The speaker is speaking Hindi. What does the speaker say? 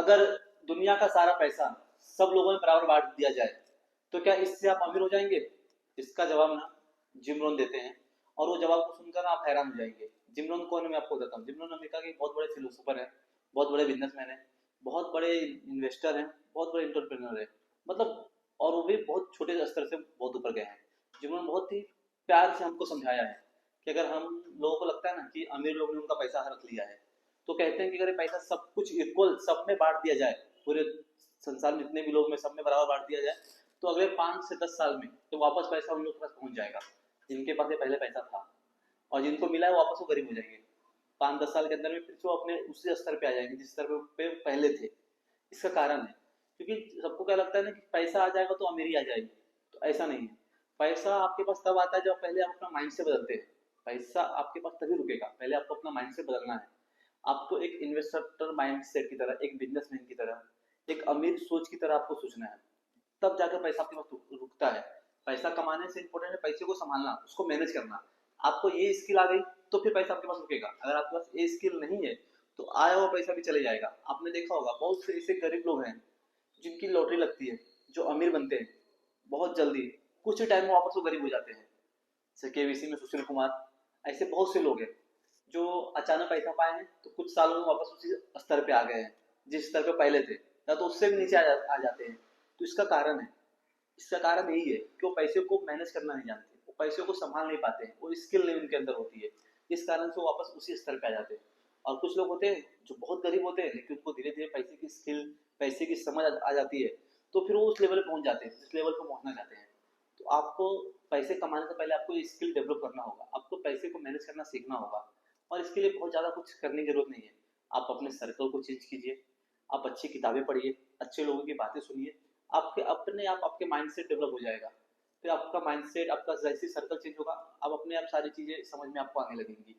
अगर दुनिया का सारा पैसा सब लोगों में बराबर बांट दिया जाए तो क्या इससे आप अमीर हो जाएंगे? इसका जवाब ना जिम रोहन देते हैं, और वो जवाब को सुनकर आप हैरान हो जाएंगे। जिम रोहन कौन है मैं आपको बताता हूँ। जिम रोहन अमेरिका के बहुत बड़े फिलोसोफर हैं, बहुत बड़े बिजनेसमैन हैं, बहुत बड़े इन्वेस्टर हैं, बहुत बड़े एंटरप्रेन्योर हैं, मतलब, और वो भी बहुत छोटे स्तर से बहुत ऊपर गए हैं। जिम रोहन बहुत ही प्यार से हमको समझाया है कि अगर हम लोगों को लगता है ना कि अमीर लोगों ने उनका पैसा रख लिया है, तो कहते हैं कि अगर ये पैसा सब कुछ इक्वल सब में बांट दिया जाए, पूरे संसार में जितने भी लोग में सब में बराबर बांट दिया जाए, तो अगले 5 से 10 साल में तो वापस पैसा उन लोग के पास पहुंच जाएगा जिनके पास ये पहले पैसा था, और जिनको मिला है वापस वो गरीब हो जाएंगे। 5-10 साल के अंदर में फिर से वो अपने उसी स्तर पे आ जाएंगे जिस स्तर पे पहले थे। इसका कारण है क्योंकि सबको क्या लगता है ना कि पैसा आ जाएगा तो अमीरी आ जाएगी, तो ऐसा नहीं है। पैसा आपके पास तब आता है जब पहले आप अपना माइंड से बदलते हैं। पैसा आपके पास तभी रुकेगा, पहले आपको अपना माइंड से बदलना है। आपको एक इन्वेस्टर माइंड सेट की तरह, एक बिजनेसमैन की तरह, एक अमीर सोच की तरह आपको सोचना है, तब जाकर पैसा आपके पास रुकता है। पैसा कमाने से इम्पोर्टेंट है पैसे को संभालना, उसको मैनेज करना। आपको ये स्किल आ गई तो फिर पैसा आपके पास रुकेगा। अगर आपके पास ये स्किल नहीं है तो आया हुआ पैसा भी चले जाएगा। आपने देखा होगा बहुत से ऐसे गरीब लोग हैं जिनकी लॉटरी लगती है, जो अमीर बनते हैं बहुत जल्दी, कुछ ही टाइम में वापस वो गरीब हो जाते हैं। जैसे केबीसी में सुशील कुमार, ऐसे बहुत से लोग हैं जो अचानक पैसा पाए हैं तो कुछ सालों में वापस उसी स्तर पे आ गए हैं जिस स्तर पे पहले थे, या तो उससे भी नीचे आ जाते हैं। तो इसका कारण है, इसका कारण यही है कि वो पैसे को मैनेज करना नहीं जानते, वो पैसे को संभाल नहीं पाते हैं, वो स्किल नहीं उनके अंदर होती है। इस कारण से वो वापस उसी स्तर पे आ जाते हैं। और कुछ लोग होते हैं जो बहुत गरीब होते हैं लेकिन उनको धीरे धीरे पैसे की स्किल, पैसे की समझ आ जाती है, तो फिर वो उस लेवल पे पहुंच जाते हैं जिस लेवल पे पहुंचना चाहते हैं। तो आपको पैसे कमाने से पहले आपको ये स्किल डेवलप करना होगा, आपको पैसे को मैनेज करना सीखना होगा। और इसके लिए बहुत ज़्यादा कुछ करने की जरूरत नहीं है। आप अपने सर्कल को चेंज कीजिए, आप अच्छी किताबें पढ़िए, अच्छे लोगों की बातें सुनिए, आपके अपने आप आपके माइंडसेट डेवलप हो जाएगा। फिर आपका माइंडसेट, आपका जैसे सर्कल चेंज होगा, अब अपने आप सारी चीज़ें समझ में आपको आने लगेंगी।